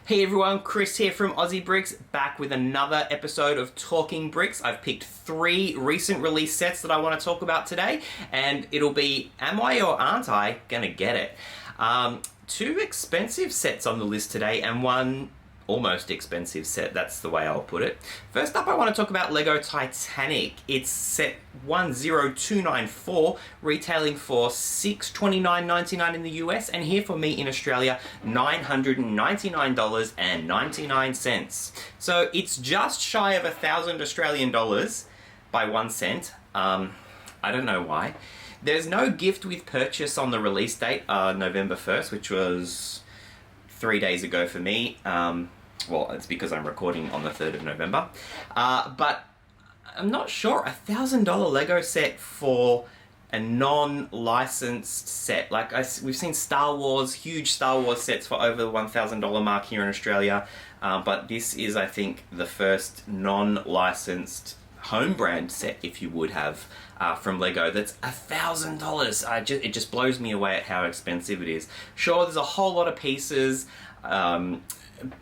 Hey everyone, Chris here from Aussie Bricks, back with another episode of Talking Bricks. I've picked 3 recent release sets that I want to talk about today, and it'll be am I or aren't I gonna get it? 2 expensive sets on the list today and 1 almost expensive set, that's the way I'll put it. First up, I want to talk about Lego Titanic. It's set 10294, retailing for $629.99 in the US, and here for me in Australia, $999.99. So it's just shy of 1,000 Australian dollars by 1 cent. I don't know why. There's no gift with purchase on the release date, November 1st, which was 3 days ago for me. Well, it's because I'm recording on the 3rd of November. But I'm not sure. $1,000 Lego set for a non-licensed set. Like we've seen Star Wars, huge Star Wars sets for over the $1,000 mark here in Australia. But this is, I think, the first non-licensed home brand set, if you would have, from Lego. That's $1,000. It just blows me away at how expensive it is. Sure, there's a whole lot of pieces,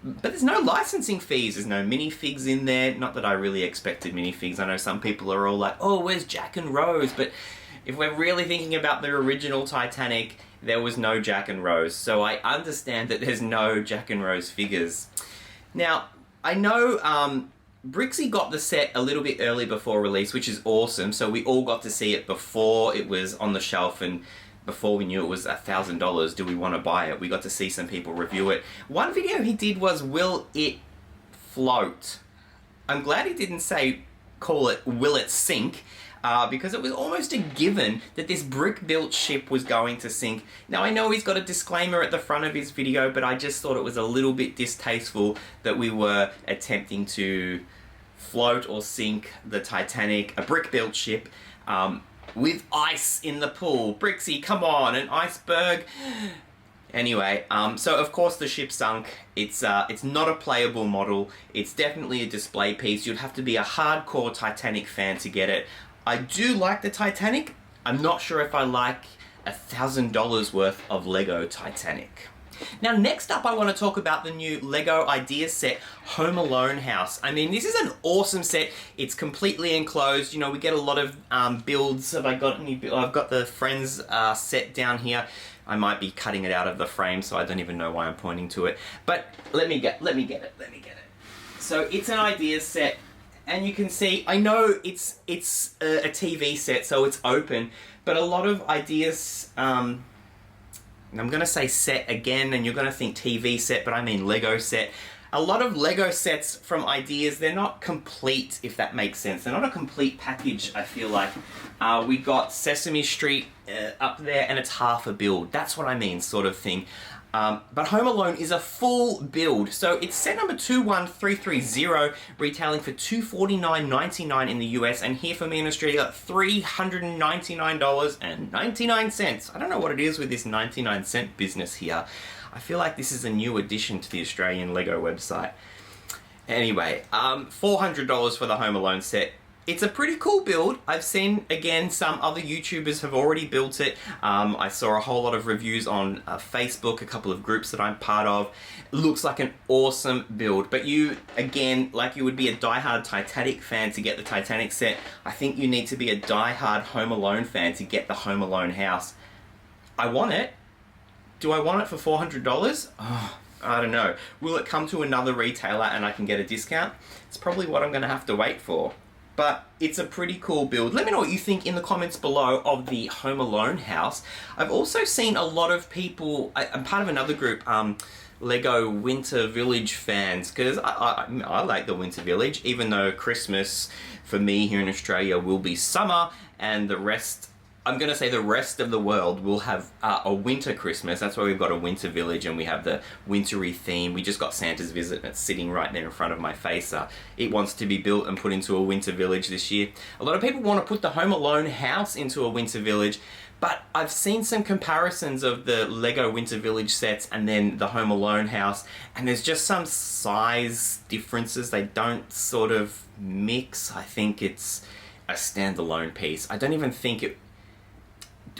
but there's no licensing fees. There's no minifigs in there. Not that I really expected minifigs. I know some people are all like, oh, where's Jack and Rose? But if we're really thinking about the original Titanic, there was no Jack and Rose. So I understand that there's no Jack and Rose figures. Now, I know Brixie got the set a little bit early before release, which is awesome. So we all got to see it before it was on the shelf and before we knew it was $1,000. Do we want to buy it? We got to see some people review it. One video he did was, will it float? I'm glad he didn't call it, will it sink? Because it was almost a given that this brick-built ship was going to sink. Now, I know he's got a disclaimer at the front of his video, but I just thought it was a little bit distasteful that we were attempting to float or sink the Titanic, a brick-built ship, with ice in the pool. Brixie, come on, an iceberg. Anyway, so of course the ship sunk. It's not a playable model. It's definitely a display piece. You'd have to be a hardcore Titanic fan to get it. I do like the Titanic. I'm not sure if I like $1,000 worth of Lego Titanic. Now, next up, I want to talk about the new Lego Ideas set, Home Alone House. I mean, this is an awesome set. It's completely enclosed. You know, we get a lot of builds. Have I got any? I've got the Friends set down here. I might be cutting it out of the frame, so I don't even know why I'm pointing to it. But let me get it. So it's an Ideas set. And you can see, I know it's a TV set, so it's open, but a lot of Ideas, I'm going to say set again, and you're going to think TV set, but I mean Lego set. A lot of Lego sets from Ideas, they're not complete, if that makes sense. They're not a complete package, I feel like. We got Sesame Street up there, and it's half a build. That's what I mean, sort of thing. But Home Alone is a full build. So it's set number 21330, retailing for $249.99 in the US, and here for me in Australia, $399.99. I don't know what it is with this 99-cent business here. I feel like this is a new addition to the Australian Lego website. Anyway, $400 for the Home Alone set. It's a pretty cool build. I've seen, again, some other YouTubers have already built it. I saw a whole lot of reviews on Facebook, a couple of groups that I'm part of. It looks like an awesome build. But you, again, like you would be a diehard Titanic fan to get the Titanic set, I think you need to be a diehard Home Alone fan to get the Home Alone house. I want it. Do I want it for $400? Oh, I don't know. Will it come to another retailer and I can get a discount? It's probably what I'm going to have to wait for. But it's a pretty cool build. Let me know what you think in the comments below of the Home Alone house. I've also seen a lot of people, I'm part of another group, Lego Winter Village fans, because I like the Winter Village, even though Christmas for me here in Australia will be summer, and the rest, I'm going to say the rest of the world will have a winter Christmas. That's why we've got a winter village and we have the wintry theme. We just got Santa's visit and it's sitting right there in front of my face. It wants to be built and put into a winter village this year. A lot of people want to put the Home Alone house into a winter village, but I've seen some comparisons of the Lego Winter Village sets and then the Home Alone house, and there's just some size differences. They don't sort of mix. I think it's a standalone piece. I don't even think it...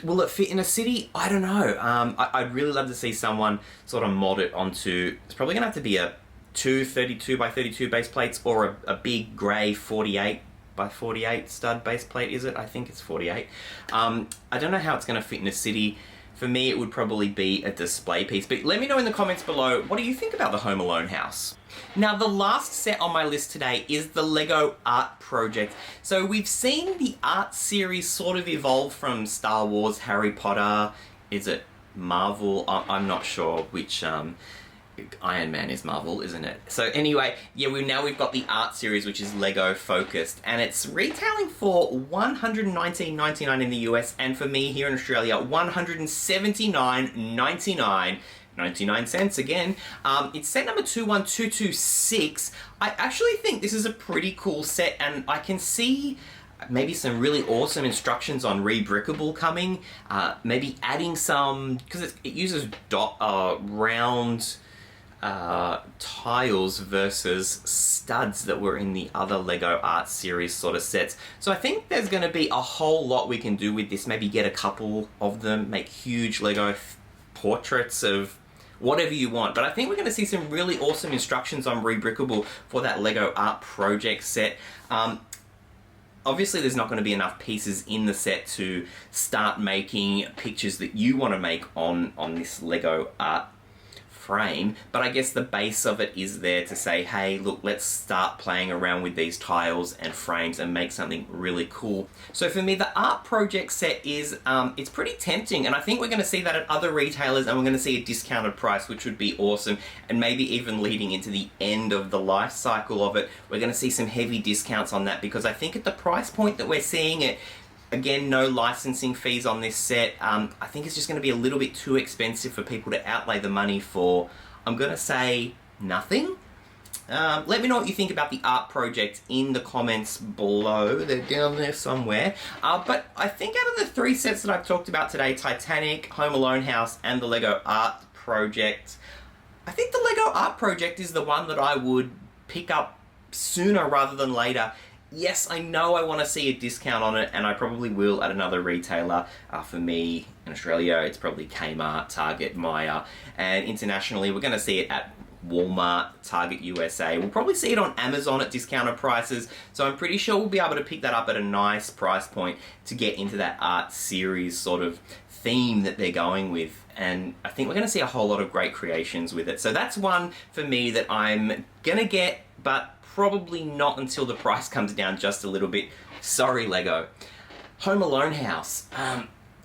Will it fit in a city? I don't know. I'd really love to see someone sort of mod it onto... It's probably going to have to be a 32 by 32 base plates or a big grey 48 by 48 stud base plate, is it? I think it's 48. I don't know how it's going to fit in a city. For me, it would probably be a display piece. But let me know in the comments below, what do you think about the Home Alone house? Now, the last set on my list today is the Lego Art Project. So we've seen the art series sort of evolve from Star Wars, Harry Potter, is it Marvel? I'm not sure which... Iron Man is Marvel, isn't it? So anyway, yeah, we've got the art series, which is Lego focused, and it's retailing for $119.99 in the US, and for me here in Australia, $179.99. 99 cents again. It's set number 21226. I actually think this is a pretty cool set, and I can see maybe some really awesome instructions on rebrickable coming. Maybe adding some, because it uses round tiles versus studs that were in the other Lego Art Series sort of sets. So I think there's going to be a whole lot we can do with this. Maybe get a couple of them, make huge Lego portraits of whatever you want. But I think we're going to see some really awesome instructions on rebrickable for that Lego Art Project set. Obviously there's not going to be enough pieces in the set to start making pictures that you want to make on this Lego Art frame, but I guess the base of it is there to say, hey, look, let's start playing around with these tiles and frames and make something really cool. So for me, the art project set is, it's pretty tempting, and I think we're going to see that at other retailers, and we're going to see a discounted price, which would be awesome, and maybe even leading into the end of the life cycle of it, we're going to see some heavy discounts on that, because I think at the price point that we're seeing it, again, no licensing fees on this set. I think it's just going to be a little bit too expensive for people to outlay the money for, I'm going to say, nothing. Let me know what you think about the art project in the comments below. They're down there somewhere. But I think out of the three sets that I've talked about today, Titanic, Home Alone House, and the Lego Art Project, I think the Lego Art Project is the one that I would pick up sooner rather than later. Yes, I know I want to see a discount on it, and I probably will at another retailer. For me, in Australia, it's probably Kmart, Target, Myer, and internationally, we're going to see it at Walmart, Target USA. We'll probably see it on Amazon at discounted prices, so I'm pretty sure we'll be able to pick that up at a nice price point to get into that art series sort of theme that they're going with. And I think we're going to see a whole lot of great creations with it. So that's one for me that I'm going to get, but probably not until the price comes down just a little bit. Sorry, Lego. Home Alone House.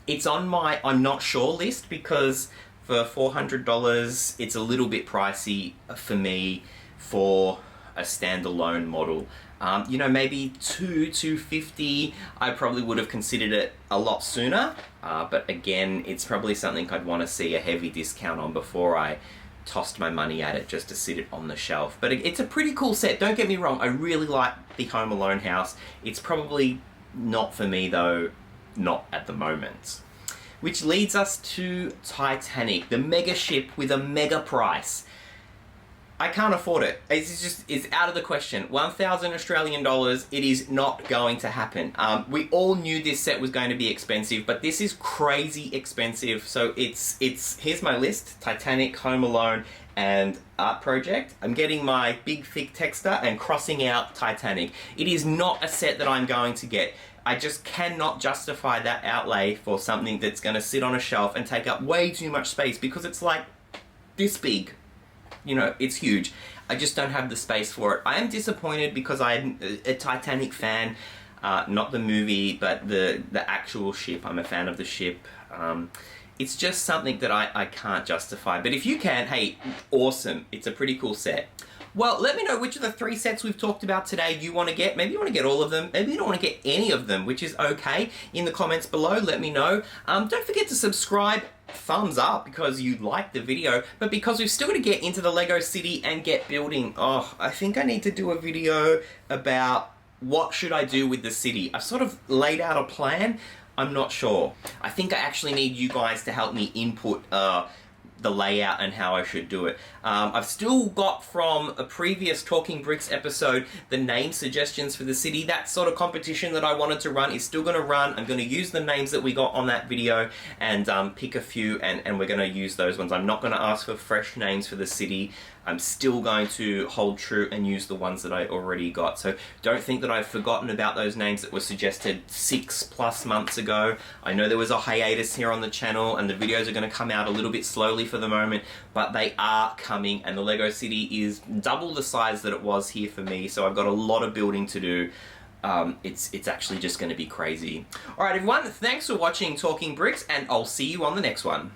It's on my I'm not sure list, because for $400, it's a little bit pricey for me for a standalone model. You know, maybe $250, I probably would have considered it a lot sooner. But again, it's probably something I'd want to see a heavy discount on before I tossed my money at it just to sit it on the shelf. But it's a pretty cool set, don't get me wrong. I really like the Home Alone house. It's probably not for me though, not at the moment. Which leads us to Titanic, the mega ship with a mega price. I can't afford it. It's out of the question. 1,000 Australian dollars, it is not going to happen. We all knew this set was going to be expensive, but this is crazy expensive. So here's my list: Titanic, Home Alone, and Art Project. I'm getting my big thick texter and crossing out Titanic. It is not a set that I'm going to get. I just cannot justify that outlay for something that's going to sit on a shelf and take up way too much space, because it's like this big. You know, it's huge. I just don't have the space for it. I am disappointed because I'm a Titanic fan, not the movie, but the actual ship. I'm a fan of the ship. It's just something that I can't justify. But if you can, hey, awesome. It's a pretty cool set. Well, let me know which of the three sets we've talked about today you want to get. Maybe you want to get all of them. Maybe you don't want to get any of them, which is okay. In the comments below, let me know. Don't forget to subscribe. Thumbs up because you liked the video, but because we've still got to get into the Lego City and get building. Oh, I think I need to do a video about what should I do with the city. I've sort of laid out a plan. I'm not sure. I think I actually need you guys to help me input the layout and how I should do it. I've still got from a previous Talking Bricks episode the name suggestions for the city. That sort of competition that I wanted to run is still going to run. I'm going to use the names that we got on that video and pick a few, and we're going to use those ones. I'm not going to ask for fresh names for the city. I'm still going to hold true and use the ones that I already got. So don't think that I've forgotten about those names that were suggested 6+ months ago. I know there was a hiatus here on the channel and the videos are going to come out a little bit slowly for the moment, but they are coming, and the Lego City is double the size that it was here for me, so I've got a lot of building to do. It's actually just going to be crazy. Alright everyone, thanks for watching Talking Bricks, and I'll see you on the next one.